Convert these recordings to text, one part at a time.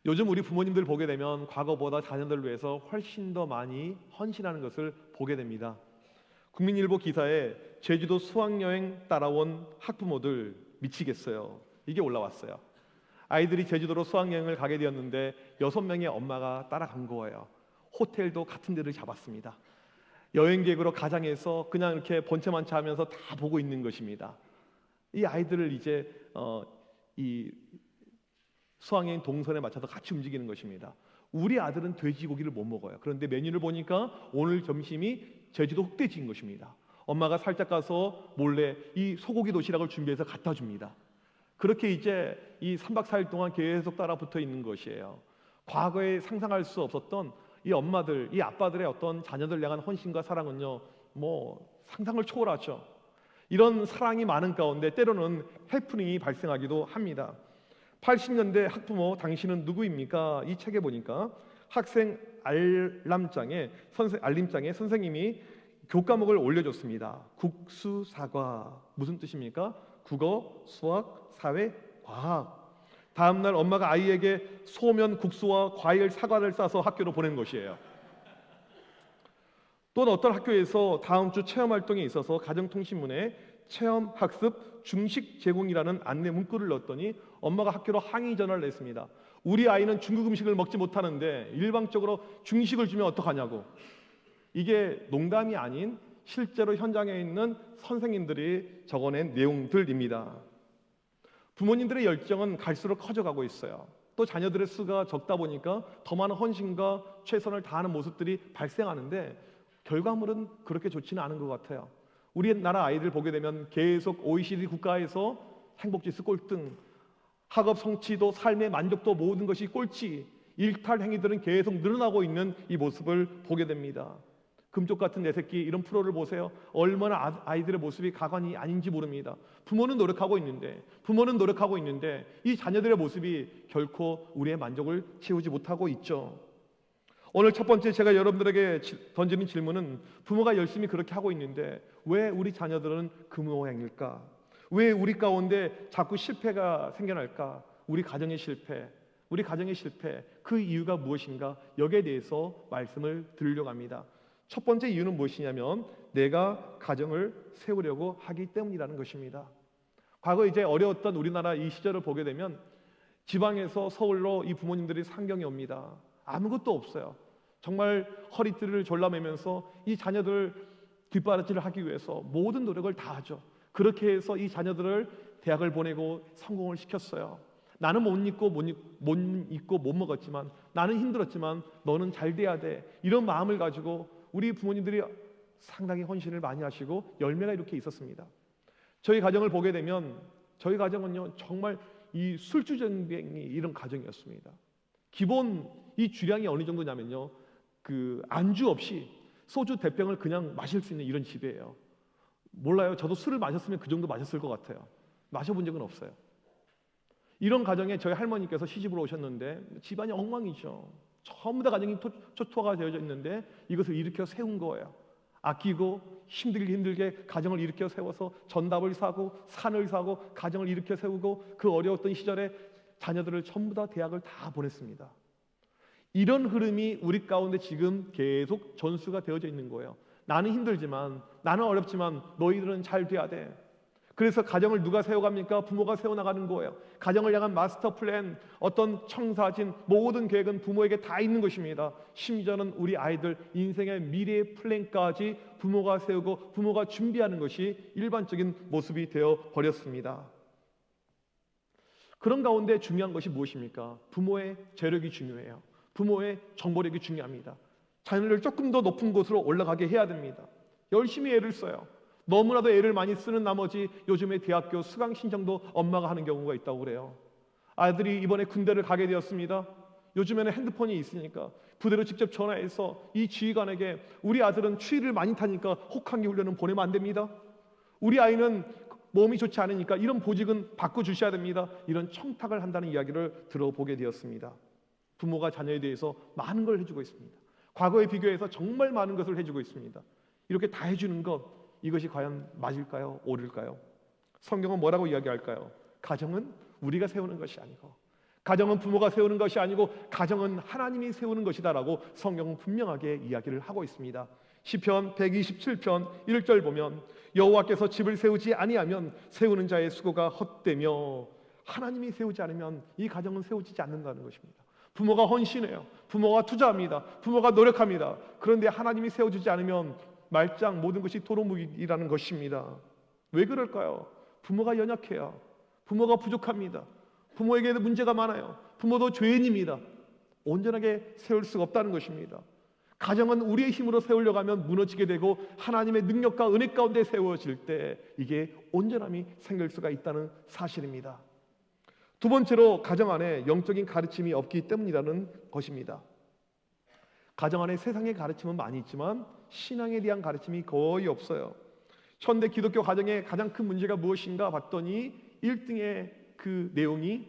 요즘 우리 부모님들 보게 되면 과거보다 자녀들을 위해서 훨씬 더 많이 헌신하는 것을 보게 됩니다. 국민일보 기사에 제주도 수학여행 따라온 학부모들 미치겠어요, 이게 올라왔어요. 아이들이 제주도로 수학여행을 가게 되었는데 6명의 엄마가 따라간 거예요. 호텔도 같은 데를 잡았습니다. 여행객으로 가장해서 그냥 이렇게 번체만차 하면서 다 보고 있는 것입니다. 이 아이들을 이제 이 수학여행 동선에 맞춰서 같이 움직이는 것입니다. 우리 아들은 돼지고기를 못 먹어요. 그런데 메뉴를 보니까 오늘 점심이 제주도 흑돼지인 것입니다. 엄마가 살짝 가서 몰래 이 소고기 도시락을 준비해서 갖다 줍니다. 그렇게 이제 이 3박 4일 동안 계속 따라 붙어 있는 것이에요. 과거에 상상할 수 없었던 이 엄마들, 이 아빠들의 어떤 자녀들 향한 헌신과 사랑은요, 상상을 초월하죠. 이런 사랑이 많은 가운데 때로는 해프닝이 발생하기도 합니다. 80년대 학부모 당신은 누구입니까? 이 책에 보니까 학생 알림장에 선생님이 교과목을 올려줬습니다. 국수, 사과. 무슨 뜻입니까? 국어, 수학, 사회, 과학. 다음날 엄마가 아이에게 소면, 국수와 과일, 사과를 싸서 학교로 보낸 것이에요. 또 어떤 학교에서 다음 주 체험활동에 있어서 가정통신문에 체험학습 중식 제공이라는 안내 문구를 넣었더니 엄마가 학교로 항의 전화를 냈습니다. 우리 아이는 중국 음식을 먹지 못하는데 일방적으로 중식을 주면 어떡하냐고. 이게 농담이 아닌 실제로 현장에 있는 선생님들이 적어낸 내용들입니다. 부모님들의 열정은 갈수록 커져가고 있어요. 또 자녀들의 수가 적다 보니까 더 많은 헌신과 최선을 다하는 모습들이 발생하는데 결과물은 그렇게 좋지는 않은 것 같아요. 우리나라 아이들 보게 되면 계속 OECD 국가에서 행복지수 꼴등, 학업 성취도, 삶의 만족도 모든 것이 꼴찌, 일탈 행위들은 계속 늘어나고 있는 이 모습을 보게 됩니다. 금쪽 같은 내 새끼, 이런 프로를 보세요. 얼마나 아이들의 모습이 가관이 아닌지 모릅니다. 부모는 노력하고 있는데 이 자녀들의 모습이 결코 우리의 만족을 채우지 못하고 있죠. 오늘 첫 번째 제가 여러분들에게 던지는 질문은, 부모가 열심히 그렇게 하고 있는데 왜 우리 자녀들은 그 모양일까? 왜 우리 가운데 자꾸 실패가 생겨날까? 우리 가정의 실패, 그 이유가 무엇인가? 여기에 대해서 말씀을 드리려고 합니다. 첫 번째 이유는 무엇이냐면 내가 가정을 세우려고 하기 때문이라는 것입니다. 과거 이제 어려웠던 우리나라 이 시절을 보게 되면 지방에서 서울로 이 부모님들이 상경이 옵니다. 아무것도 없어요. 정말 허리띠를 졸라매면서 이 자녀들 뒷바라지를 하기 위해서 모든 노력을 다 하죠. 그렇게 해서 이 자녀들을 대학을 보내고 성공을 시켰어요. 나는 못 입고 못 먹었지만, 나는 힘들었지만 너는 잘 돼야 돼, 이런 마음을 가지고 우리 부모님들이 상당히 헌신을 많이 하시고 열매가 이렇게 있었습니다. 저희 가정을 보게 되면 저희 가정은요, 정말 이 술주정뱅이 이런 가정이었습니다. 기본 이 주량이 어느 정도냐면요, 그 안주 없이 소주 대병을 그냥 마실 수 있는 이런 집이에요. 몰라요. 저도 술을 마셨으면 그 정도 마셨을 것 같아요. 마셔본 적은 없어요. 이런 가정에 저희 할머니께서 시집으로 오셨는데 집안이 엉망이죠. 전부 다 가정이 초토화가 되어져 있는데 이것을 일으켜 세운 거예요. 아끼고 힘들게 가정을 일으켜 세워서 전답을 사고 산을 사고 가정을 일으켜 세우고 그 어려웠던 시절에 자녀들을 전부 다 대학을 다 보냈습니다. 이런 흐름이 우리 가운데 지금 계속 전수가 되어져 있는 거예요. 나는 힘들지만, 나는 어렵지만 너희들은 잘 돼야 돼. 그래서 가정을 누가 세워갑니까? 부모가 세워나가는 거예요. 가정을 향한 마스터 플랜, 어떤 청사진, 모든 계획은 부모에게 다 있는 것입니다. 심지어는 우리 아이들 인생의 미래 플랜까지 부모가 세우고 부모가 준비하는 것이 일반적인 모습이 되어 버렸습니다. 그런 가운데 중요한 것이 무엇입니까? 부모의 재력이 중요해요. 부모의 정보력이 중요합니다. 자녀를 조금 더 높은 곳으로 올라가게 해야 됩니다. 열심히 애를 써요. 너무나도 애를 많이 쓰는 나머지 요즘에 대학교 수강 신청도 엄마가 하는 경우가 있다고 그래요. 아들이 이번에 군대를 가게 되었습니다. 요즘에는 핸드폰이 있으니까 부대로 직접 전화해서 이 지휘관에게 우리 아들은 추위를 많이 타니까 혹한기 훈련은 보내면 안 됩니다. 우리 아이는 몸이 좋지 않으니까 이런 보직은 바꿔주셔야 됩니다. 이런 청탁을 한다는 이야기를 들어보게 되었습니다. 부모가 자녀에 대해서 많은 걸 해주고 있습니다. 과거에 비교해서 정말 많은 것을 해주고 있습니다. 이렇게 다 해주는 것, 이것이 과연 맞을까요? 옳을까요? 성경은 뭐라고 이야기할까요? 가정은 우리가 세우는 것이 아니고 가정은 부모가 세우는 것이 아니고 가정은 하나님이 세우는 것이다라고 성경은 분명하게 이야기를 하고 있습니다. 시편 127편 1절 보면 여호와께서 집을 세우지 아니하면 세우는 자의 수고가 헛되며, 하나님이 세우지 않으면 이 가정은 세워지지 않는다는 것입니다. 부모가 헌신해요. 부모가 투자합니다. 부모가 노력합니다. 그런데 하나님이 세워주지 않으면 말짱 모든 것이 도루묵이라는 것입니다. 왜 그럴까요? 부모가 연약해요. 부모가 부족합니다. 부모에게도 문제가 많아요. 부모도 죄인입니다. 온전하게 세울 수가 없다는 것입니다. 가정은 우리의 힘으로 세우려고 하면 무너지게 되고 하나님의 능력과 은혜 가운데 세워질 때 이게 온전함이 생길 수가 있다는 사실입니다. 두 번째로 가정 안에 영적인 가르침이 없기 때문이라는 것입니다. 가정 안에 세상의 가르침은 많이 있지만 신앙에 대한 가르침이 거의 없어요. 현대 기독교 가정의 가장 큰 문제가 무엇인가 봤더니 1등의 그 내용이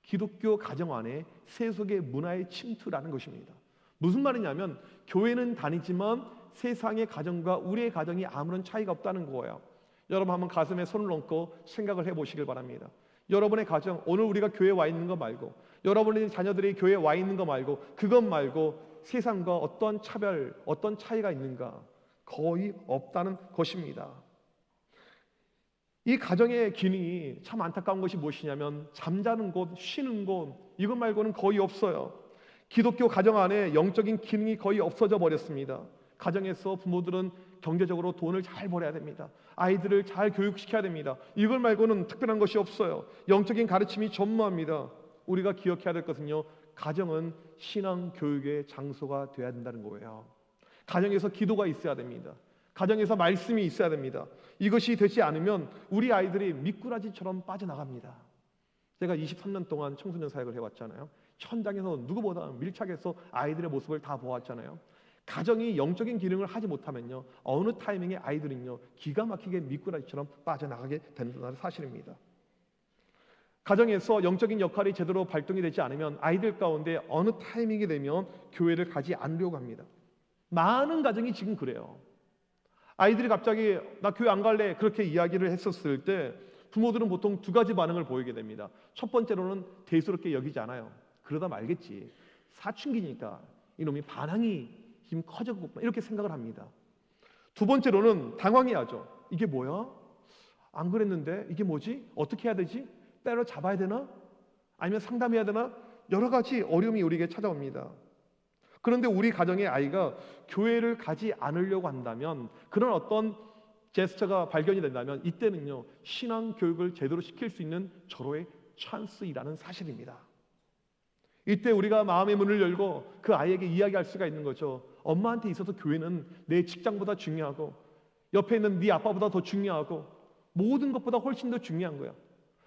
기독교 가정 안에 세속의 문화의 침투라는 것입니다. 무슨 말이냐면 교회는 다니지만 세상의 가정과 우리의 가정이 아무런 차이가 없다는 거예요. 여러분 한번 가슴에 손을 얹고 생각을 해보시길 바랍니다. 여러분의 가정, 오늘 우리가 교회에 와 있는 거 말고, 여러분의 자녀들이 교회에 와 있는 거 말고, 그것 말고 세상과 어떤 차별, 어떤 차이가 있는가? 거의 없다는 것입니다. 이 가정의 기능이 참 안타까운 것이 무엇이냐면 잠자는 곳, 쉬는 곳, 이것 말고는 거의 없어요. 기독교 가정 안에 영적인 기능이 거의 없어져 버렸습니다. 가정에서 부모들은 경제적으로 돈을 잘 벌어야 됩니다. 아이들을 잘 교육시켜야 됩니다. 이걸 말고는 특별한 것이 없어요. 영적인 가르침이 전무합니다. 우리가 기억해야 될 것은요, 가정은 신앙 교육의 장소가 되어야 된다는 거예요. 가정에서 기도가 있어야 됩니다. 가정에서 말씀이 있어야 됩니다. 이것이 되지 않으면 우리 아이들이 미꾸라지처럼 빠져나갑니다. 제가 23년 동안 청소년 사역을 해왔잖아요. 현장에서 누구보다 밀착해서 아이들의 모습을 다 보았잖아요. 가정이 영적인 기능을 하지 못하면요, 어느 타이밍에 아이들은요 기가 막히게 미꾸라지처럼 빠져나가게 된다는 사실입니다. 가정에서 영적인 역할이 제대로 발동이 되지 않으면 아이들 가운데 어느 타이밍이 되면 교회를 가지 않으려고 합니다. 많은 가정이 지금 그래요. 아이들이 갑자기 나 교회 안 갈래 그렇게 이야기를 했었을 때 부모들은 보통 두 가지 반응을 보이게 됩니다. 첫 번째로는 대수롭게 여기지 않아요. 그러다 말겠지, 사춘기니까 이놈이 반항이 지금 커져있구나 이렇게 생각을 합니다. 두 번째로는 당황해하죠. 이게 뭐야? 안 그랬는데 이게 뭐지? 어떻게 해야 되지? 때려잡아야 되나? 아니면 상담해야 되나? 여러 가지 어려움이 우리에게 찾아옵니다. 그런데 우리 가정의 아이가 교회를 가지 않으려고 한다면, 그런 어떤 제스처가 발견이 된다면 이때는요 신앙 교육을 제대로 시킬 수 있는 절호의 찬스이라는 사실입니다. 이때 우리가 마음의 문을 열고 그 아이에게 이야기할 수가 있는 거죠. 엄마한테 있어서 교회는 내 직장보다 중요하고 옆에 있는 네 아빠보다 더 중요하고 모든 것보다 훨씬 더 중요한 거야.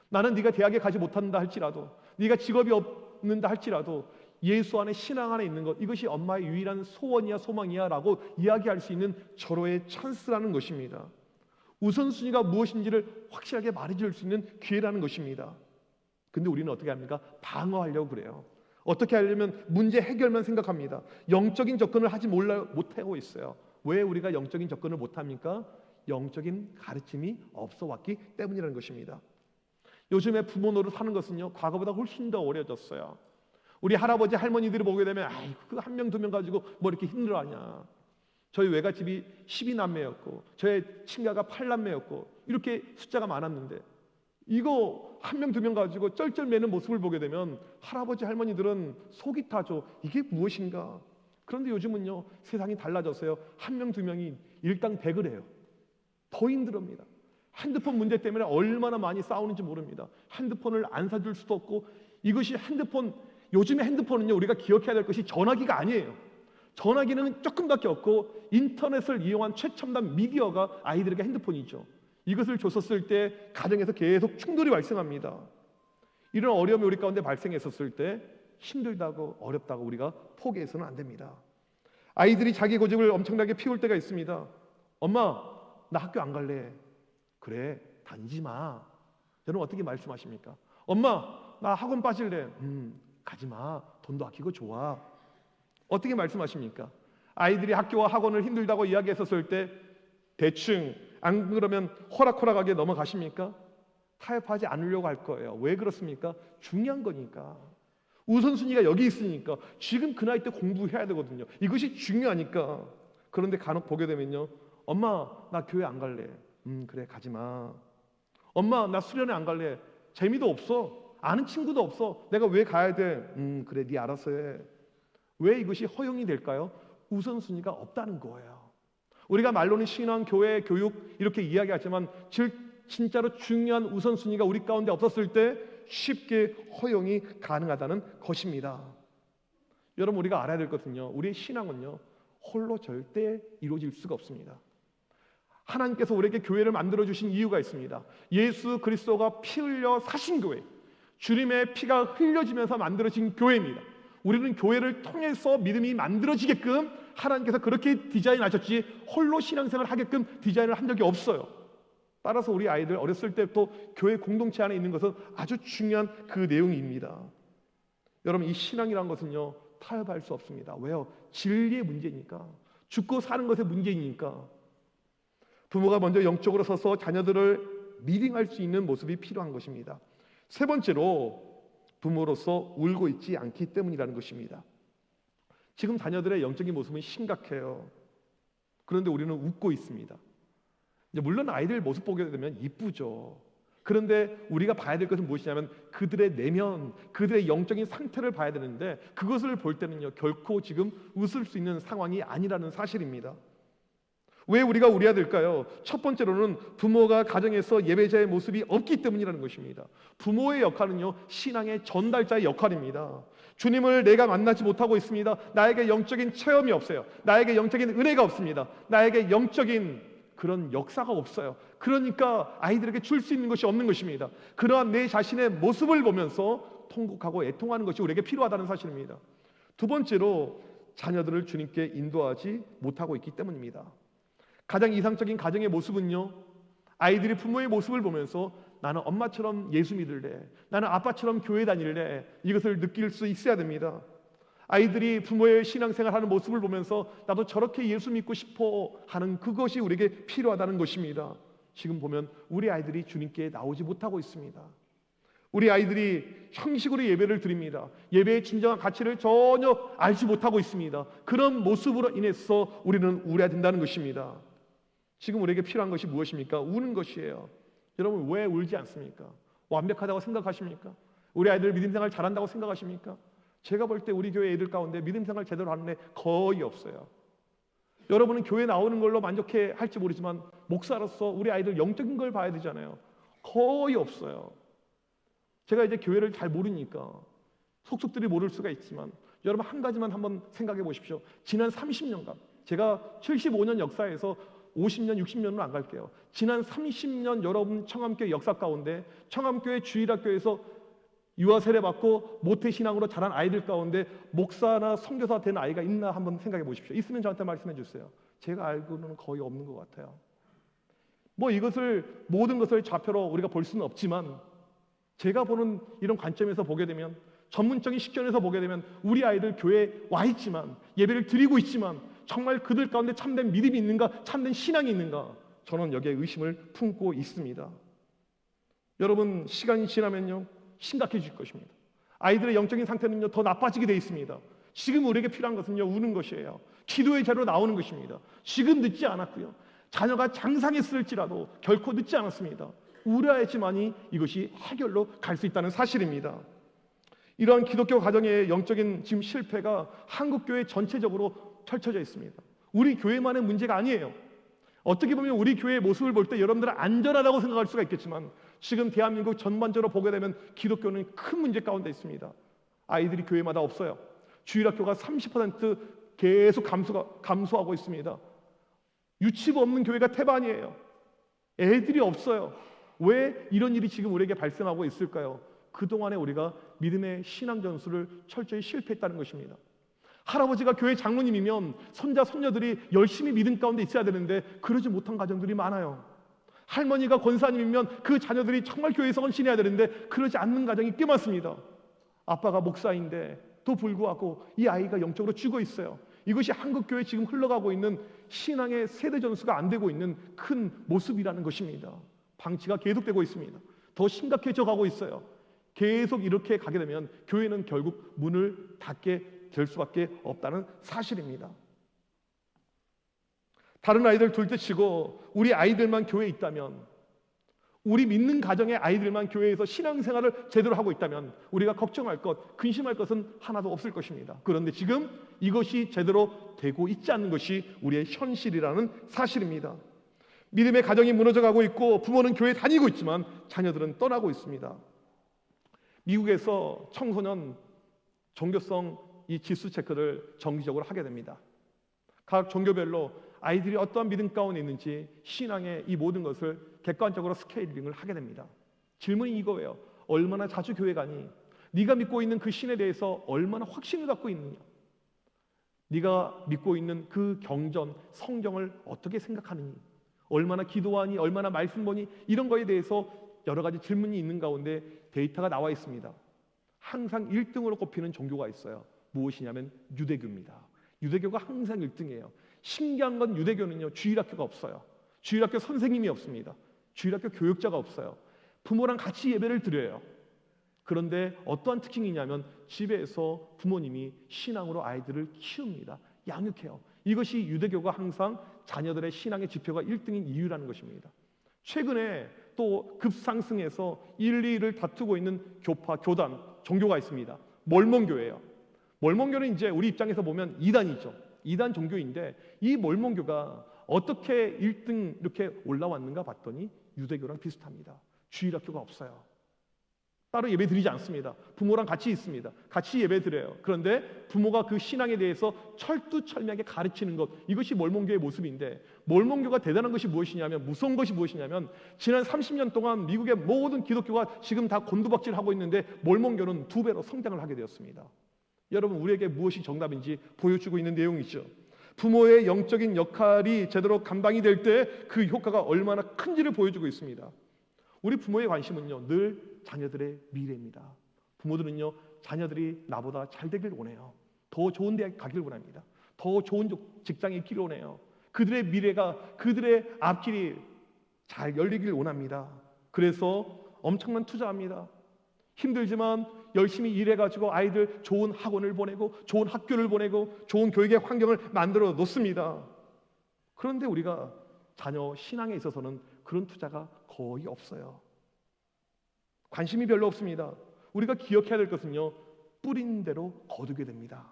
나는 네가 대학에 가지 못한다 할지라도, 네가 직업이 없는다 할지라도 예수 안에, 신앙 안에 있는 것, 이것이 엄마의 유일한 소원이야 소망이야 라고 이야기할 수 있는 절호의 찬스라는 것입니다. 우선순위가 무엇인지를 확실하게 말해줄 수 있는 기회라는 것입니다. 근데 우리는 어떻게 합니까? 방어하려고 그래요. 어떻게 하려면 문제 해결만 생각합니다. 영적인 접근을 하지 못하고 있어요. 왜 우리가 영적인 접근을 못합니까? 영적인 가르침이 없어 왔기 때문이라는 것입니다. 요즘에 부모 노릇하는 것은요 과거보다 훨씬 더 어려졌어요. 우리 할아버지 할머니들이 보게 되면 아이고 그 한 명 두 명 가지고 뭐 이렇게 힘들어하냐. 저희 외갓집이 12남매였고 저의 친가가 8남매였고 이렇게 숫자가 많았는데 이거 한 명 두 명 가지고 쩔쩔매는 모습을 보게 되면 할아버지 할머니들은 속이 타죠. 이게 무엇인가. 그런데 요즘은요 세상이 달라졌어요. 한 명 두 명이 일당 100을 해요. 더 힘듭니다. 핸드폰 문제 때문에 얼마나 많이 싸우는지 모릅니다. 핸드폰을 안 사줄 수도 없고, 이것이 핸드폰, 요즘의 핸드폰은요 우리가 기억해야 될 것이 전화기가 아니에요. 전화기는 조금밖에 없고 인터넷을 이용한 최첨단 미디어가 아이들에게 핸드폰이죠. 이것을 줬었을 때 가정에서 계속 충돌이 발생합니다. 이런 어려움이 우리 가운데 발생했었을 때 힘들다고 어렵다고 우리가 포기해서는 안 됩니다. 아이들이 자기 고집을 엄청나게 피울 때가 있습니다. 엄마 나 학교 안 갈래. 그래 다니지 마. 여러분 어떻게 말씀하십니까? 엄마 나 학원 빠질래. 가지 마. 돈도 아끼고 좋아. 어떻게 말씀하십니까? 아이들이 학교와 학원을 힘들다고 이야기했었을 때 대충 안 그러면 호락호락하게 넘어가십니까? 타협하지 않으려고 할 거예요. 왜 그렇습니까? 중요한 거니까. 우선순위가 여기 있으니까 지금 그 나이 때 공부해야 되거든요. 이것이 중요하니까. 그런데 간혹 보게 되면요, 엄마 나 교회 안 갈래. 그래 가지 마. 엄마 나 수련회 안 갈래. 재미도 없어. 아는 친구도 없어. 내가 왜 가야 돼? 그래 네 알아서 해. 왜 이것이 허용이 될까요? 우선순위가 없다는 거예요. 우리가 말로는 신앙, 교회, 교육 이렇게 이야기하지만 진짜로 중요한 우선순위가 우리 가운데 없었을 때 쉽게 허용이 가능하다는 것입니다. 여러분, 우리가 알아야 될 것은요, 우리의 신앙은요 홀로 절대 이루어질 수가 없습니다. 하나님께서 우리에게 교회를 만들어주신 이유가 있습니다. 예수 그리스도가 피 흘려 사신 교회, 주님의 피가 흘려지면서 만들어진 교회입니다. 우리는 교회를 통해서 믿음이 만들어지게끔 하나님께서 그렇게 디자인하셨지 홀로 신앙생활을 하게끔 디자인을 한 적이 없어요. 따라서 우리 아이들 어렸을 때부터 교회 공동체 안에 있는 것은 아주 중요한 그 내용입니다. 여러분, 이 신앙이라는 것은요 타협할 수 없습니다. 왜요? 진리의 문제니까, 죽고 사는 것의 문제이니까. 부모가 먼저 영적으로 서서 자녀들을 리딩할 수 있는 모습이 필요한 것입니다. 세 번째로, 부모로서 울고 있지 않기 때문이라는 것입니다. 지금 자녀들의 영적인 모습은 심각해요. 그런데 우리는 웃고 있습니다. 물론 아이들 모습 보게 되면 이쁘죠. 그런데 우리가 봐야 될 것은 무엇이냐면 그들의 내면, 그들의 영적인 상태를 봐야 되는데 그것을 볼 때는요 결코 지금 웃을 수 있는 상황이 아니라는 사실입니다. 왜 우리가 울어야 될까요? 첫 번째로는 부모가 가정에서 예배자의 모습이 없기 때문이라는 것입니다. 부모의 역할은요 신앙의 전달자의 역할입니다. 주님을 내가 만나지 못하고 있습니다. 나에게 영적인 체험이 없어요. 나에게 영적인 은혜가 없습니다. 나에게 영적인 그런 역사가 없어요. 그러니까 아이들에게 줄 수 있는 것이 없는 것입니다. 그러한 내 자신의 모습을 보면서 통곡하고 애통하는 것이 우리에게 필요하다는 사실입니다. 두 번째로, 자녀들을 주님께 인도하지 못하고 있기 때문입니다. 가장 이상적인 가정의 모습은요, 아이들이 부모의 모습을 보면서 나는 엄마처럼 예수 믿을래, 나는 아빠처럼 교회 다닐래, 이것을 느낄 수 있어야 됩니다. 아이들이 부모의 신앙생활하는 모습을 보면서 나도 저렇게 예수 믿고 싶어 하는 그것이 우리에게 필요하다는 것입니다. 지금 보면 우리 아이들이 주님께 나오지 못하고 있습니다. 우리 아이들이 형식으로 예배를 드립니다. 예배의 진정한 가치를 전혀 알지 못하고 있습니다. 그런 모습으로 인해서 우리는 울어야 된다는 것입니다. 지금 우리에게 필요한 것이 무엇입니까? 우는 것이에요. 여러분, 왜 울지 않습니까? 완벽하다고 생각하십니까? 우리 아이들 믿음생활 잘한다고 생각하십니까? 제가 볼 때 우리 교회 애들 가운데 믿음생활 제대로 하는 애 거의 없어요. 여러분은 교회 나오는 걸로 만족해 할지 모르지만 목사로서 우리 아이들 영적인 걸 봐야 되잖아요. 거의 없어요. 제가 이제 교회를 잘 모르니까 속속들이 모를 수가 있지만 여러분 한 가지만 한번 생각해 보십시오. 지난 30년간, 제가 75년 역사에서 50년, 60년은 안 갈게요. 지난 30년 여러분 청암교회 역사 가운데 청암교회 주일학교에서 유아 세례받고 모태신앙으로 자란 아이들 가운데 목사나 선교사 된 아이가 있나 한번 생각해 보십시오. 있으면 저한테 말씀해 주세요. 제가 알고는 거의 없는 것 같아요. 이것을 모든 것을 좌표로 우리가 볼 수는 없지만 제가 보는 이런 관점에서 보게 되면, 전문적인 식견에서 보게 되면 우리 아이들 교회에 와 있지만, 예배를 드리고 있지만 정말 그들 가운데 참된 믿음이 있는가, 참된 신앙이 있는가, 저는 여기에 의심을 품고 있습니다. 여러분, 시간이 지나면요 심각해질 것입니다. 아이들의 영적인 상태는요 더 나빠지게 되어 있습니다. 지금 우리에게 필요한 것은요 우는 것이에요. 기도의 자리로 나오는 것입니다. 지금 늦지 않았고요, 자녀가 장상했을지라도 결코 늦지 않았습니다. 울어야지만이 이것이 해결로 갈 수 있다는 사실입니다. 이러한 기독교 가정의 영적인 지금 실패가 한국교회 전체적으로 펼쳐져 있습니다. 우리 교회만의 문제가 아니에요. 어떻게 보면 우리 교회의 모습을 볼 때 여러분들은 안전하다고 생각할 수가 있겠지만 지금 대한민국 전반적으로 보게 되면 기독교는 큰 문제 가운데 있습니다. 아이들이 교회마다 없어요. 주일학교가 30% 계속 감소하고 있습니다. 유치부 없는 교회가 태반이에요. 애들이 없어요. 왜 이런 일이 지금 우리에게 발생하고 있을까요? 그동안에 우리가 믿음의 신앙 전술을 철저히 실패했다는 것입니다. 할아버지가 교회 장로님이면 손자 손녀들이 열심히 믿음 가운데 있어야 되는데 그러지 못한 가정들이 많아요. 할머니가 권사님이면 그 자녀들이 정말 교회에서 헌신해야 되는데 그러지 않는 가정이 꽤 많습니다. 아빠가 목사인데 또 불구하고 이 아이가 영적으로 죽어 있어요. 이것이 한국교회에 지금 흘러가고 있는 신앙의 세대 전수가 안 되고 있는 큰 모습이라는 것입니다. 방치가 계속되고 있습니다. 더 심각해져 가고 있어요. 계속 이렇게 가게 되면 교회는 결국 문을 닫게 될 수밖에 없다는 사실입니다. 다른 아이들 둘째 치고 우리 아이들만 교회에 있다면, 우리 믿는 가정의 아이들만 교회에서 신앙생활을 제대로 하고 있다면 우리가 걱정할 것, 근심할 것은 하나도 없을 것입니다. 그런데 지금 이것이 제대로 되고 있지 않는 것이 우리의 현실이라는 사실입니다. 믿음의 가정이 무너져가고 있고 부모는 교회 다니고 있지만 자녀들은 떠나고 있습니다. 미국에서 청소년 종교성 이 지수 체크를 정기적으로 하게 됩니다. 각 종교별로 아이들이 어떠한 믿음 가운데 있는지 신앙의 이 모든 것을 객관적으로 스케일링을 하게 됩니다. 질문이 이거예요. 얼마나 자주 교회 가니? 네가 믿고 있는 그 신에 대해서 얼마나 확신을 갖고 있느냐? 네가 믿고 있는 그 경전, 성경을 어떻게 생각하느니? 얼마나 기도하니? 얼마나 말씀 보니? 이런 거에 대해서 여러 가지 질문이 있는 가운데 데이터가 나와 있습니다. 항상 1등으로 꼽히는 종교가 있어요. 무엇이냐면 유대교입니다. 유대교가 항상 1등이에요. 신기한 건 유대교는요, 주일학교가 없어요. 주일학교 선생님이 없습니다. 주일학교 교육자가 없어요. 부모랑 같이 예배를 드려요. 그런데 어떠한 특징이냐면 집에서 부모님이 신앙으로 아이들을 키웁니다. 양육해요. 이것이 유대교가 항상 자녀들의 신앙의 지표가 1등인 이유라는 것입니다. 최근에 또 급상승해서 1, 2위를 다투고 있는 교파, 교단, 종교가 있습니다. 몰몬교예요. 몰몬교는 이제 우리 입장에서 보면 이단이죠. 이단 종교인데 이 몰몬교가 어떻게 1등 이렇게 올라왔는가 봤더니 유대교랑 비슷합니다. 주일학교가 없어요. 따로 예배 드리지 않습니다. 부모랑 같이 있습니다. 같이 예배 드려요. 그런데 부모가 그 신앙에 대해서 철두철미하게 가르치는 것, 이것이 몰몬교의 모습인데, 몰몬교가 대단한 것이 무엇이냐면, 무서운 것이 무엇이냐면, 지난 30년 동안 미국의 모든 기독교가 지금 다 곤두박질하고 있는데 몰몬교는 2배로 성장을 하게 되었습니다. 여러분, 우리에게 무엇이 정답인지 보여주고 있는 내용이죠. 부모의 영적인 역할이 제대로 감당이 될 때 그 효과가 얼마나 큰지를 보여주고 있습니다. 우리 부모의 관심은요, 늘 자녀들의 미래입니다. 부모들은요, 자녀들이 나보다 잘 되길 원해요. 더 좋은 대학 가길 원합니다. 더 좋은 직장에 있기를 원해요. 그들의 미래가, 그들의 앞길이 잘 열리길 원합니다. 그래서 엄청난 투자합니다. 힘들지만 열심히 일해가지고 아이들 좋은 학원을 보내고 좋은 학교를 보내고 좋은 교육의 환경을 만들어 놓습니다. 그런데 우리가 자녀 신앙에 있어서는 그런 투자가 거의 없어요. 관심이 별로 없습니다. 우리가 기억해야 될 것은요, 뿌린 대로 거두게 됩니다.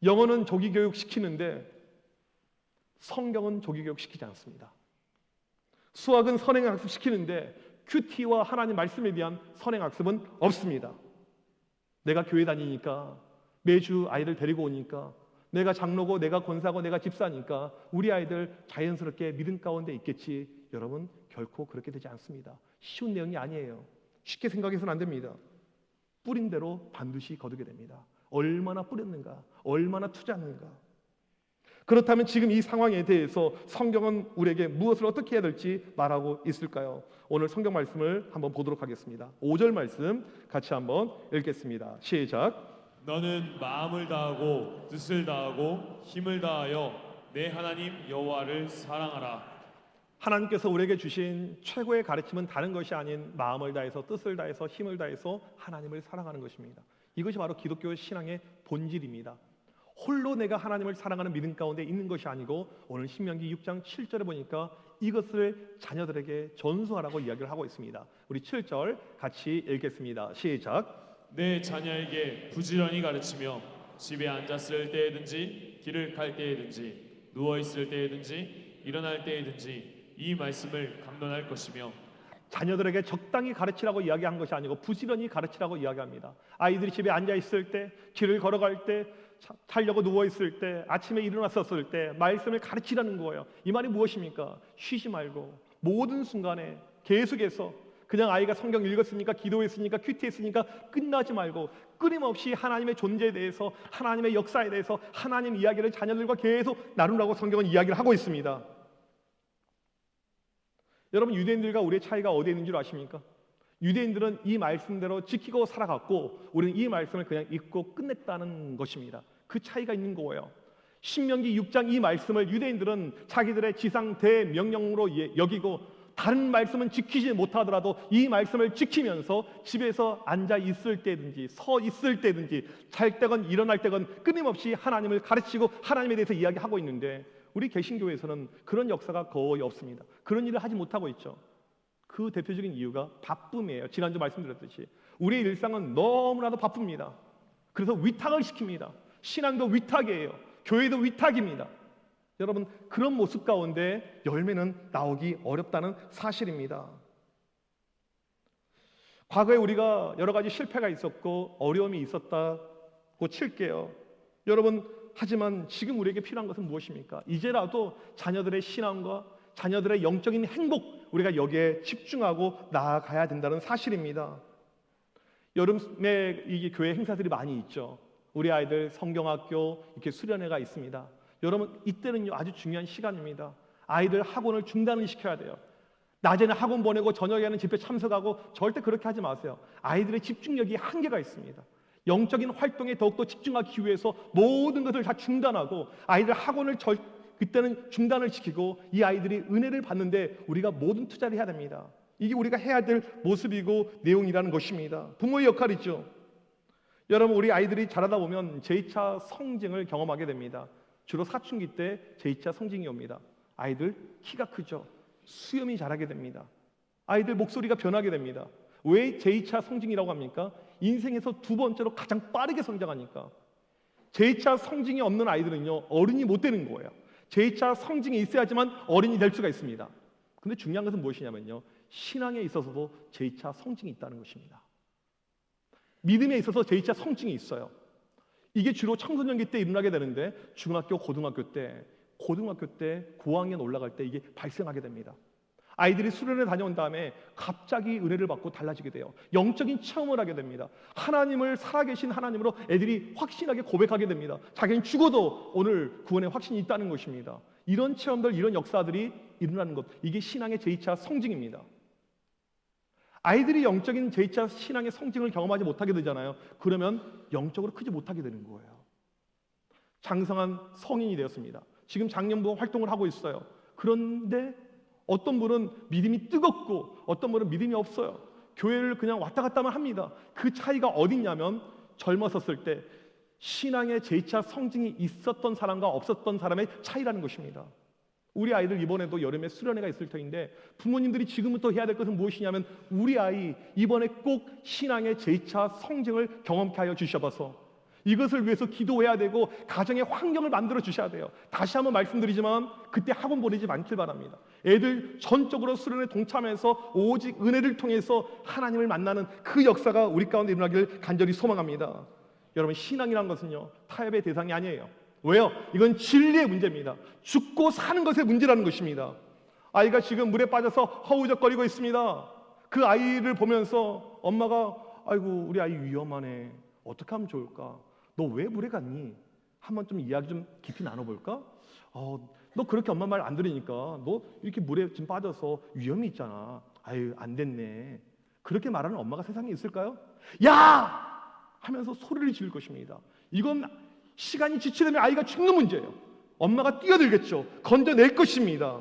영어는 조기교육 시키는데 성경은 조기교육 시키지 않습니다. 수학은 선행학습 시키는데 큐티와 하나님 말씀에 대한 선행학습은 없습니다. 내가 교회 다니니까, 매주 아이들 데리고 오니까, 내가 장로고 내가 권사고 내가 집사니까 우리 아이들 자연스럽게 믿음 가운데 있겠지. 여러분, 결코 그렇게 되지 않습니다. 쉬운 내용이 아니에요. 쉽게 생각해서는 안 됩니다. 뿌린 대로 반드시 거두게 됩니다. 얼마나 뿌렸는가, 얼마나 투자했는가. 그렇다면 지금 이 상황에 대해서 성경은 우리에게 무엇을 어떻게 해야 될지 말하고 있을까요? 오늘 성경 말씀을 한번 보도록 하겠습니다. 5절 말씀 같이 한번 읽겠습니다. 시작. 너는 마음을 다하고 뜻을 다하고 힘을 다하여 내 하나님 여호와를 사랑하라. 하나님께서 우리에게 주신 최고의 가르침은 다른 것이 아닌 마음을 다해서 뜻을 다해서 힘을 다해서 하나님을 사랑하는 것입니다. 이것이 바로 기독교 신앙의 본질입니다. 홀로 내가 하나님을 사랑하는 믿음 가운데 있는 것이 아니고, 오늘 신명기 6장 7절에 보니까 이것을 자녀들에게 전수하라고 이야기를 하고 있습니다. 우리 7절 같이 읽겠습니다. 시작. 내 자녀에게 부지런히 가르치며 집에 앉았을 때에든지 길을 갈 때에든지 누워 있을 때에든지 일어날 때에든지 이 말씀을 강론할 것이며. 자녀들에게 적당히 가르치라고 이야기한 것이 아니고 부지런히 가르치라고 이야기합니다. 아이들이 집에 앉아 있을 때, 길을 걸어갈 때, 자려고 누워 있을 때, 아침에 일어났었을 때 말씀을 가르치라는 거예요. 이 말이 무엇입니까? 쉬지 말고 모든 순간에 계속해서, 그냥 아이가 성경 읽었으니까, 기도했으니까, 큐티했으니까 끝나지 말고 끊임없이 하나님의 존재에 대해서, 하나님의 역사에 대해서 하나님 이야기를 자녀들과 계속 나누라고 성경은 이야기를 하고 있습니다. 여러분, 유대인들과 우리의 차이가 어디에 있는 줄 아십니까? 유대인들은 이 말씀대로 지키고 살아갔고, 우리는 이 말씀을 그냥 읽고 끝냈다는 것입니다. 그 차이가 있는 거예요. 신명기 6장 이 말씀을 유대인들은 자기들의 지상 대명령으로 여기고 다른 말씀은 지키지 못하더라도 이 말씀을 지키면서 집에서 앉아 있을 때든지 서 있을 때든지 잘 때건 일어날 때건 끊임없이 하나님을 가르치고 하나님에 대해서 이야기하고 있는데 우리 개신교에서는 그런 역사가 거의 없습니다. 그런 일을 하지 못하고 있죠. 그 대표적인 이유가 바쁨이에요. 지난주 말씀드렸듯이 우리의 일상은 너무나도 바쁩니다. 그래서 위탁을 시킵니다. 신앙도 위탁이에요. 교회도 위탁입니다. 여러분, 그런 모습 가운데 열매는 나오기 어렵다는 사실입니다. 과거에 우리가 여러 가지 실패가 있었고 어려움이 있었다고 칠게요. 여러분, 하지만 지금 우리에게 필요한 것은 무엇입니까? 이제라도 자녀들의 신앙과 자녀들의 영적인 행복, 우리가 여기에 집중하고 나아가야 된다는 사실입니다. 여름에 이 교회 행사들이 많이 있죠. 우리 아이들 성경학교 이렇게 수련회가 있습니다. 여러분, 이때는요 아주 중요한 시간입니다. 아이들 학원을 중단을 시켜야 돼요. 낮에는 학원 보내고 저녁에는 집회 참석하고 절대 그렇게 하지 마세요. 아이들의 집중력이 한계가 있습니다. 영적인 활동에 더욱더 집중하기 위해서 모든 것을 다 중단하고 아이들 학원을 그때는 중단을 시키고 이 아이들이 은혜를 받는데 우리가 모든 투자를 해야 됩니다. 이게 우리가 해야 될 모습이고 내용이라는 것입니다. 부모의 역할이죠. 여러분, 우리 아이들이 자라다 보면 제2차 성징을 경험하게 됩니다. 주로 사춘기 때 제2차 성징이 옵니다. 아이들 키가 크죠. 수염이 자라게 됩니다. 아이들 목소리가 변하게 됩니다. 왜 제2차 성징이라고 합니까? 인생에서 두 번째로 가장 빠르게 성장하니까. 제2차 성징이 없는 아이들은요 어른이 못 되는 거예요. 제2차 성징이 있어야지만 어른이 될 수가 있습니다. 근데 중요한 것은 무엇이냐면요, 신앙에 있어서도 제2차 성징이 있다는 것입니다. 믿음에 있어서 제2차 성징이 있어요. 이게 주로 청소년기 때 일어나게 되는데 중학교, 고등학교 때 고학년 올라갈 때 이게 발생하게 됩니다. 아이들이 수련회 다녀온 다음에 갑자기 은혜를 받고 달라지게 돼요. 영적인 체험을 하게 됩니다. 하나님을 살아계신 하나님으로 애들이 확신하게 고백하게 됩니다. 자기는 죽어도 오늘 구원의 확신이 있다는 것입니다. 이런 체험들, 이런 역사들이 일어나는 것, 이게 신앙의 제2차 성징입니다. 아이들이 영적인 제2차 신앙의 성징을 경험하지 못하게 되잖아요. 그러면 영적으로 크지 못하게 되는 거예요. 장성한 성인이 되었습니다. 지금 장년부 활동을 하고 있어요. 그런데 어떤 분은 믿음이 뜨겁고 어떤 분은 믿음이 없어요. 교회를 그냥 왔다 갔다만 합니다. 그 차이가 어딨냐면 젊었었을 때 신앙의 제2차 성징이 있었던 사람과 없었던 사람의 차이라는 것입니다. 우리 아이들 이번에도 여름에 수련회가 있을 터인데 부모님들이 지금부터 해야 될 것은 무엇이냐면 우리 아이 이번에 꼭 신앙의 제2차 성징을 경험케 하여 주셔서 이것을 위해서 기도해야 되고 가정의 환경을 만들어 주셔야 돼요. 다시 한번 말씀드리지만 그때 학원 보내지 않길 바랍니다. 애들 전적으로 수련에 동참해서 오직 은혜를 통해서 하나님을 만나는 그 역사가 우리 가운데 일어나기를 간절히 소망합니다. 여러분, 신앙이란 것은요 타협의 대상이 아니에요. 왜요? 이건 진리의 문제입니다. 죽고 사는 것의 문제라는 것입니다. 아이가 지금 물에 빠져서 허우적거리고 있습니다. 그 아이를 보면서 엄마가 아이고 우리 아이 위험하네, 어떻게 하면 좋을까? 너 왜 물에 갔니? 한번 좀 이야기 좀 깊이 나눠볼까? 너 그렇게 엄마 말 안 들으니까 너 이렇게 물에 지금 빠져서 위험이 있잖아. 아유 안 됐네. 그렇게 말하는 엄마가 세상에 있을까요? 야! 하면서 소리를 지를 것입니다. 이건 시간이 지체되면 아이가 죽는 문제예요. 엄마가 뛰어들겠죠. 건져낼 것입니다.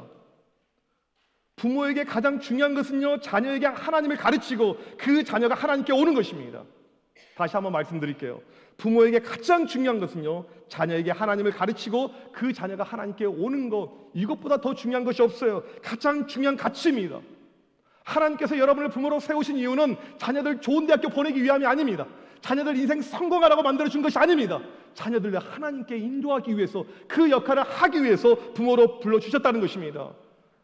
부모에게 가장 중요한 것은요 자녀에게 하나님을 가르치고 그 자녀가 하나님께 오는 것입니다. 다시 한번 말씀드릴게요. 부모에게 가장 중요한 것은요 자녀에게 하나님을 가르치고 그 자녀가 하나님께 오는 것, 이것보다 더 중요한 것이 없어요. 가장 중요한 가치입니다. 하나님께서 여러분을 부모로 세우신 이유는 자녀들 좋은 대학교 보내기 위함이 아닙니다. 자녀들 인생 성공하라고 만들어준 것이 아닙니다. 자녀들을 하나님께 인도하기 위해서, 그 역할을 하기 위해서 부모로 불러주셨다는 것입니다.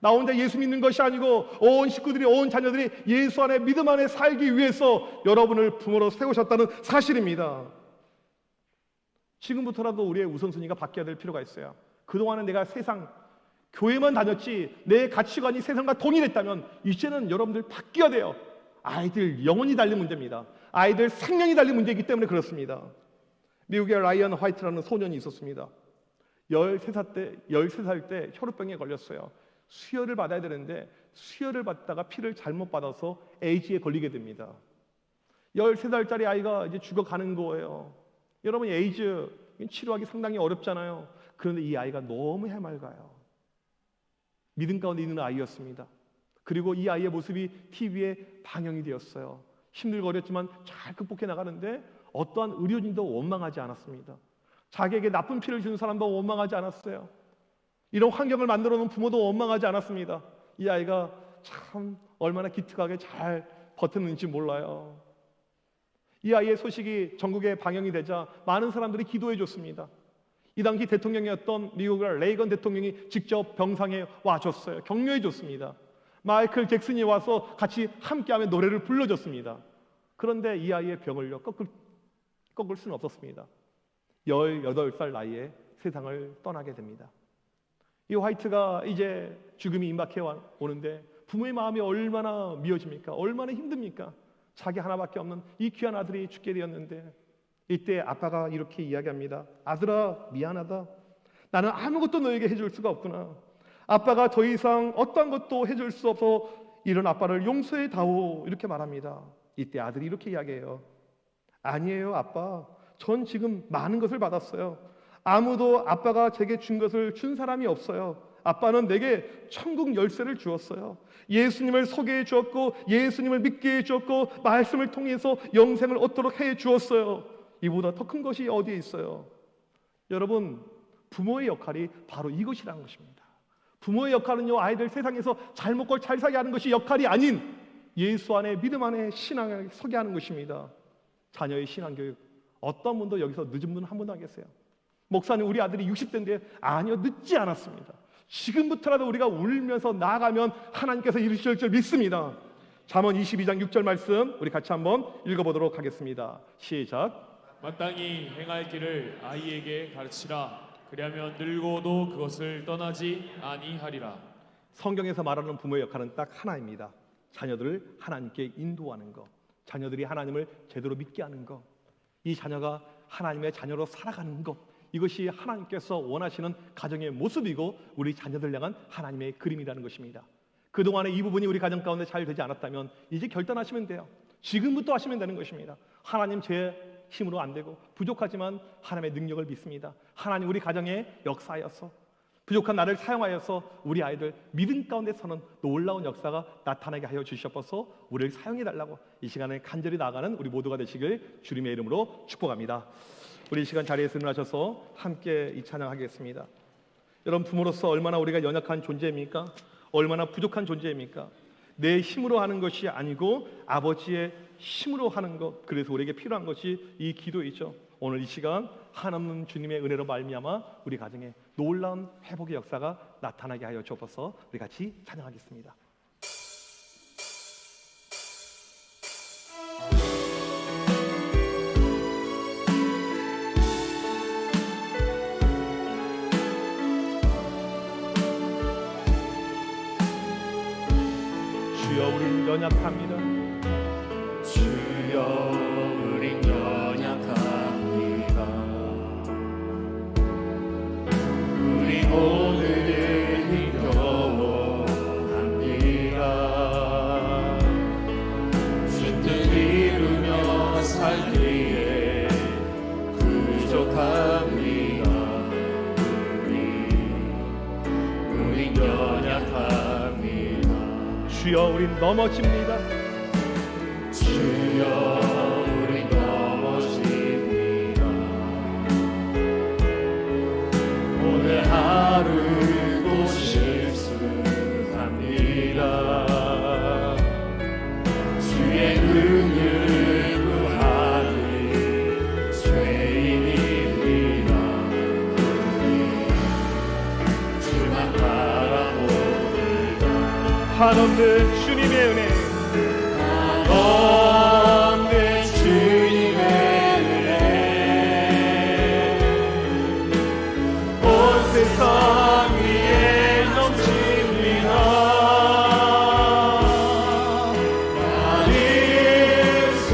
나 혼자 예수 믿는 것이 아니고 온 식구들이, 온 자녀들이 예수 안에, 믿음 안에 살기 위해서 여러분을 부모로 세우셨다는 사실입니다. 지금부터라도 우리의 우선순위가 바뀌어야 될 필요가 있어요. 그동안은 내가 세상 교회만 다녔지 내 가치관이 세상과 동일했다면 이제는 여러분들 바뀌어야 돼요. 아이들 영혼이 달린 문제입니다. 아이들 생명이 달린 문제이기 때문에 그렇습니다. 미국의 라이언 화이트라는 소년이 있었습니다. 13살 때 혈우병에 걸렸어요. 수혈을 받아야 되는데 수혈을 받다가 피를 잘못 받아서 에이즈에 걸리게 됩니다. 13살짜리 아이가 이제 죽어가는 거예요. 여러분, 에이즈 치료하기 상당히 어렵잖아요. 그런데 이 아이가 너무 해맑아요. 믿음 가운데 있는 아이였습니다. 그리고 이 아이의 모습이 TV에 방영이 되었어요. 힘들고 어렵지만 잘 극복해 나가는데 어떠한 의료진도 원망하지 않았습니다. 자기에게 나쁜 피를 주는 사람도 원망하지 않았어요. 이런 환경을 만들어 놓은 부모도 원망하지 않았습니다. 이 아이가 참 얼마나 기특하게 잘 버텼는지 몰라요. 이 아이의 소식이 전국에 방영이 되자 많은 사람들이 기도해 줬습니다. 이 당시 대통령이었던 미국의 레이건 대통령이 직접 병상에 와줬어요. 격려해 줬습니다. 마이클 잭슨이 와서 같이 함께하며 노래를 불러줬습니다. 그런데 이 아이의 병을요 꺾을 수는 없었습니다. 18살 나이에 세상을 떠나게 됩니다. 이 화이트가 이제 죽음이 임박해 오는데 부모의 마음이 얼마나 미어집니까? 얼마나 힘듭니까? 자기 하나밖에 없는 이 귀한 아들이 죽게 되었는데 이때 아빠가 이렇게 이야기합니다. 아들아, 미안하다. 나는 아무것도 너에게 해줄 수가 없구나. 아빠가 더 이상 어떤 것도 해줄 수 없어 이런 아빠를 용서해 다오. 이렇게 말합니다. 이때 아들이 이렇게 이야기해요. 아니에요, 아빠. 전 지금 많은 것을 받았어요. 아무도 아빠가 제게 준 것을 준 사람이 없어요. 아빠는 내게 천국 열쇠를 주었어요. 예수님을 소개해 주었고 예수님을 믿게 해 주었고 말씀을 통해서 영생을 얻도록 해 주었어요. 이보다 더 큰 것이 어디에 있어요? 여러분, 부모의 역할이 바로 이것이라는 것입니다. 부모의 역할은요, 아이들 세상에서 잘 먹고 잘 살게 하는 것이 역할이 아닌 예수 안에 믿음 안에 신앙을 서게 하는 것입니다. 자녀의 신앙교육, 어떤 분도 여기서 늦은 분 한 분도 안 계세요. 목사님, 우리 아들이 60대인데 아니요, 늦지 않았습니다. 지금부터라도 우리가 울면서 나아가면 하나님께서 이루실 줄 믿습니다. 잠언 22장 6절 말씀 우리 같이 한번 읽어보도록 하겠습니다. 시작. 마땅히 행할 길을 아이에게 가르치라. 그리하면 늙어도 그것을 떠나지 아니하리라. 성경에서 말하는 부모의 역할은 딱 하나입니다. 자녀들을 하나님께 인도하는 것, 자녀들이 하나님을 제대로 믿게 하는 것, 이 자녀가 하나님의 자녀로 살아가는 것, 이것이 하나님께서 원하시는 가정의 모습이고 우리 자녀들 향한 하나님의 그림이라는 것입니다. 그동안에 이 부분이 우리 가정 가운데 잘 되지 않았다면 이제 결단하시면 돼요. 지금부터 하시면 되는 것입니다. 하나님, 제 힘으로 안 되고 부족하지만 하나님의 능력을 믿습니다. 하나님, 우리 가정에 역사하여서 부족한 나를 사용하여서 우리 아이들 믿음 가운데 서는 놀라운 역사가 나타나게 하여 주시옵소서. 우리를 사용해 달라고 이 시간에 간절히 나아가는 우리 모두가 되시길 주님의 이름으로 축복합니다. 우리 이 시간 자리에서 일어나셔서 함께 이 찬양하겠습니다. 여러분, 부모로서 얼마나 우리가 연약한 존재입니까? 얼마나 부족한 존재입니까? 내 힘으로 하는 것이 아니고 아버지의 힘으로 하는 것, 그래서 우리에게 필요한 것이 이 기도이죠. 오늘 이 시간 한없는 주님의 은혜로 말미암아 우리 가정에 놀라운 회복의 역사가 나타나게 하여 주옵소서. 우리 같이 찬양하겠습니다. 주여, 우린 연약합니다. 주여, 우린 연약합니다. 우리 오늘은 힘겨워합니다. 주 뜻 이루며 살기에 부족합니다. 우린 연약합니다. 주여, 우린 넘어집니다. 주여, 우리 넘어집니다. 오늘 하루도 실수합니다. 주의 은혜를 구하는 죄인입니다. 주만 바라봅니다. 한없는 주님의 은혜, 없는 주님의 은혜, 온 세상 위에 넘칩니다. 가릴 수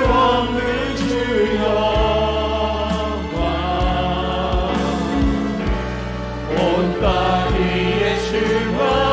없는 주 영광, 온 땅 위에 충만합니다.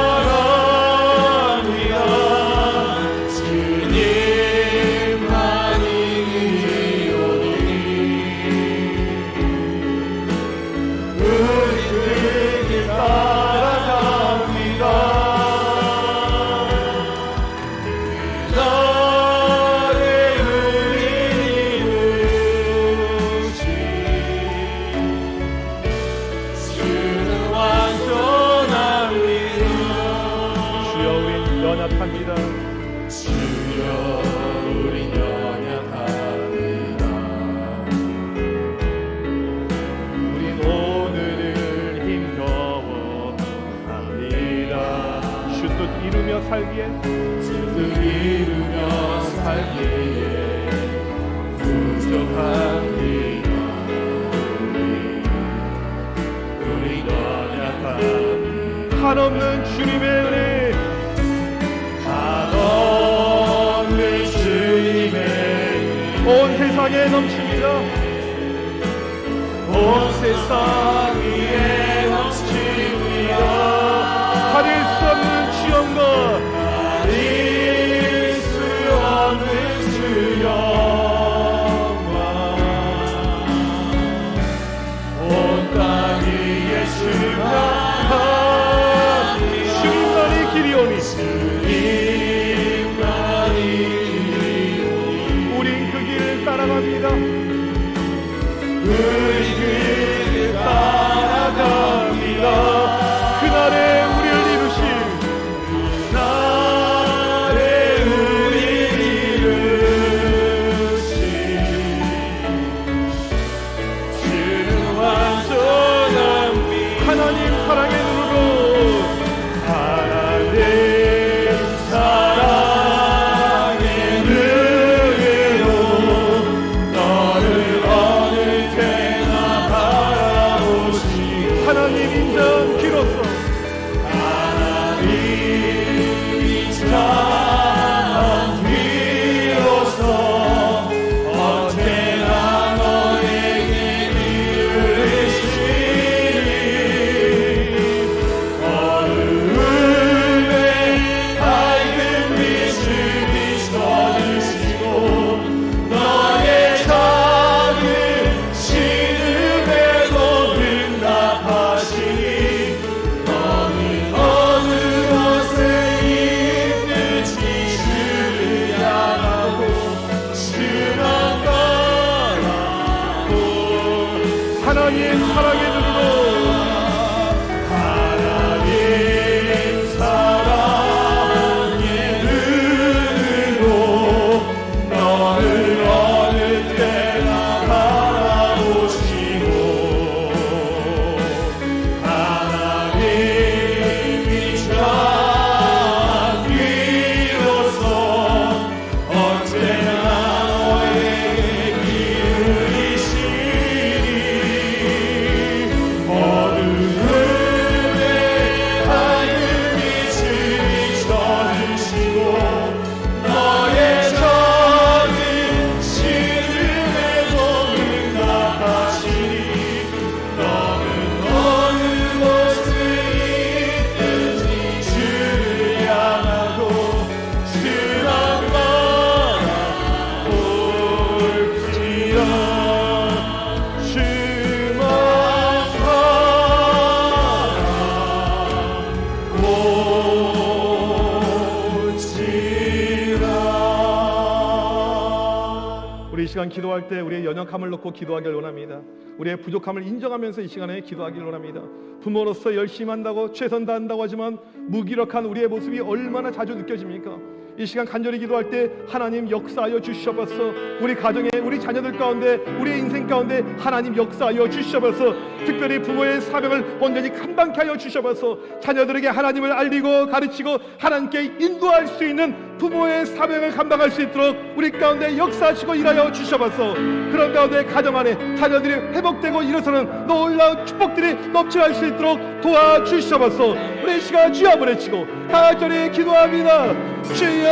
주여 우리 연약합니다. 우린 오늘을 힘겨워합니다. 주 뜻 이루며 살기에 주뜻 이루며 살기에 부족합니다. 우리 연약합니다. 한없는 주님의 은혜, 한없는 주님의 온 세상에 넘칩니다. 온 세상 위에 넘칩니다. 가릴 수 없는 주영과 가릴 수 없는 주영과 온 땅 위에 주님만이 길이오니 주님만이 우린 그 길을 따라갑니다. 우리 그 따라갑니다. 그날에 우리를 이루신 나의 우리 이루신 주는 완전한 미 하나님 사랑의 눈으로 하나님 사랑의 눈으로 너를 어느 때나 바라보시고 하나님 인정 귀로써 하나님 인정 비로소 언제나 너에게 이르시리. 어두움에 밝은 빛을 비춰주시고 너의 작은 신음에도 응답하시니 너는 어느 곳에 있든지 주를 향하고 주만 바라보. 하나님 사랑의 눈으로 하나님 사랑의 눈으로 너를 어느 때나 바라보시고 하나님이 참 비로소 언제나 너에게 기울이시니 어두움에 밝은 빛을 비춰주시고 너의 작은 신음에도 응답하시니 너는 어느 곳에 있든지 주를 향하고 주만 바라볼지라. 주만 바라볼지라. 우리 이 시간 기도할 때 우리의 연약함을 놓고 기도하길 원합니다. 우리의 부족함을 인정하면서 이 시간에 기도하길 원합니다. 부모로서 열심히 한다고 최선 다한다고 하지만 무기력한 우리의 모습이 얼마나 자주 느껴집니까? 이 시간 간절히 기도할 때 하나님 역사하여 주시옵소서. 우리 가정에 우리 자녀들 가운데 우리의 인생 가운데 하나님 역사하여 주시옵소서. 특별히 부모의 사명을 온전히 감당케 하여 주시옵소서. 자녀들에게 하나님을 알리고 가르치고 하나님께 인도할 수 있는 부모의 사명을 감당할 수 있도록 우리 가운데 역사하시고 일하여 주시옵소서. 그런 가운데 가정 안에 자녀들이 회복되고 일어서는 놀라운 축복들이 넘쳐날 수 있도록 도와주시옵소서. 우리 이 시간 주여 한번 외치고 간절히 기도합니다. 주여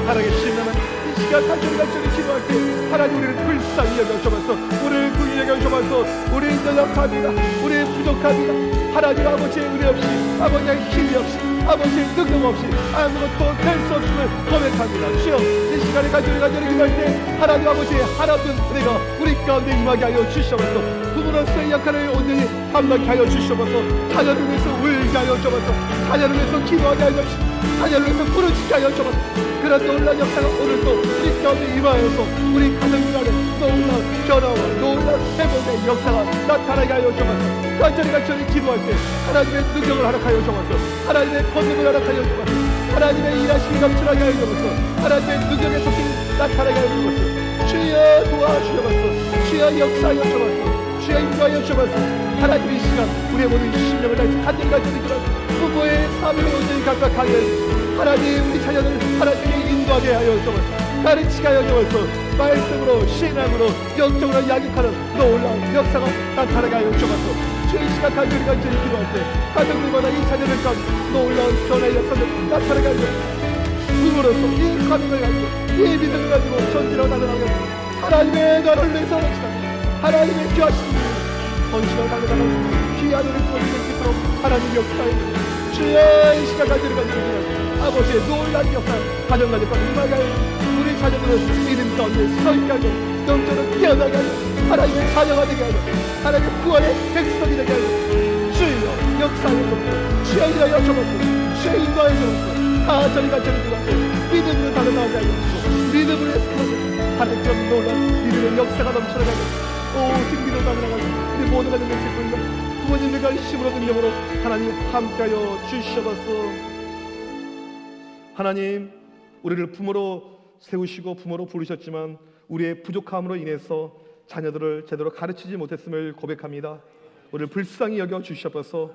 살아계신 하나님, 이 시간 간절히 기도할 때 하나님 우리를 불쌍히 여겨주셔서 우리를 구히 여겨주셔서 우리는 연약합니다. 우리는 부족합니다. 하나님 아버지의 은혜 없이 아버지의 힘이 없이 아버지의 능력 없이 아무것도 될 수 없음을 고백합니다. 주여 이 시간에 간절히 기도할 때 하나님 아버지의 하나님 은혜가 우리 가운데 임하게 하여 주시옵소서. 부모로서의 역할을 온전히 감당케 하여 주시옵소서. 자녀를 위해서 울게 하여 주시옵소서. 자녀를 위해서 기도하게 하여 주시옵소서. 자녀를 위해서 부르짖게 하여 주시옵소서. 그런 놀라운 역사가 오늘도 우리 가운데 임하여서 우리 가정들 안에 놀라운 변화와 놀라운 회복의 역사가 나타나게 하여 주옵소서. 간절히 기도할 때 하나님의 능력을 허락하여 주옵소서. 하나님의 권능을 허락하여 주옵소서. 하나님의 일하심이 넘쳐나게 하여 주옵소서. 하나님의 능력의 소식이 나타나게 하여 주옵소서. 주여 도와주옵소서. 주여 역사하여 주옵소서. 주여 인도하여 주옵소서. 하나님 이 시간 우리의 모든 심령을 다해서 간절히 드리노라. 부모의 삶을 온전히 감각하게 하나님 우리 자녀들을 하나님께 인도하게 하여 주옵소서. 가르치게 하여 주옵소서. 말씀으로 신앙으로 영적으로 양육하는 놀라운 역사가 나타나게 하여 주옵소서. 주의 시간 간절히 기도할 때 가정들마다 이 자녀들 가운데 놀라운 변화의 역사를 나타나게 하여 그으로써 이 감동을 가지고 이 믿음을 가지고 전진하고 나아가게 하나님의 나라를 위해서 하나님의 귀하신 헌신을 달려나가는 귀한 우리 부모님을 기도로 하나님 역사에 주여 이 시간 간절히 아버지의 놀라운 역사 가정 가족과 임하게 하여 우리 자녀들은 믿음 가운데 서있게 하고 영적으로 깨어나게 하여 하나님의 자녀가 되게 하여 하나님의 구원의 백성이 되게 하여 주여 역사하여 주옵소서. 주여 일하여 주옵소서. 주여 인도하여 주옵소서. 저리 간절히 기도하고 믿음으로 달려나가게 하여 주옵소서. 믿음으로 해서 하나님처럼 놀라운 믿음의 역사가 넘쳐나게 하여 오직 믿음으로 달려나가고 우리 모든 가정들 기쁨과 부모님들과 힘으로 능력으로 하나님 함께하여 주시옵소서. 하나님 우리를 부모로 세우시고 부모로 부르셨지만 우리의 부족함으로 인해서 자녀들을 제대로 가르치지 못했음을 고백합니다. 우리를 불쌍히 여겨 주시옵소서.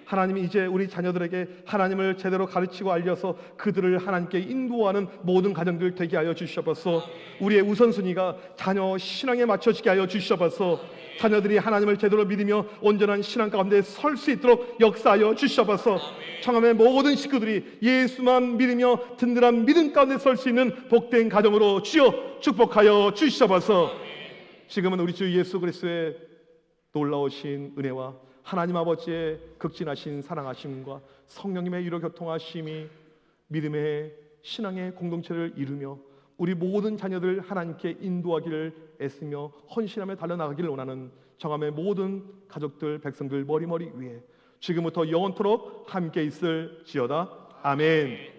하나님이 이제 우리 자녀들에게 하나님을 제대로 가르치고 알려서 그들을 하나님께 인도하는 모든 가정들 되게 하여 주시옵소서. 우리의 우선순위가 자녀 신앙에 맞춰지게 하여 주시옵소서. 자녀들이 하나님을 제대로 믿으며 온전한 신앙 가운데 설 수 있도록 역사하여 주시옵소서. 청함의 모든 식구들이 예수만 믿으며 든든한 믿음 가운데 설 수 있는 복된 가정으로 주여 축복하여 주시옵소서. 지금은 우리 주 예수 그리스도의 놀라우신 은혜와 하나님 아버지의 극진하신 사랑하심과 성령님의 위로 교통하심이 믿음의 신앙의 공동체를 이루며 우리 모든 자녀들 하나님께 인도하기를 애쓰며 헌신하며 달려나가기를 원하는 정함의 모든 가족들 백성들 머리머리 위에 지금부터 영원토록 함께 있을지어다. 아멘.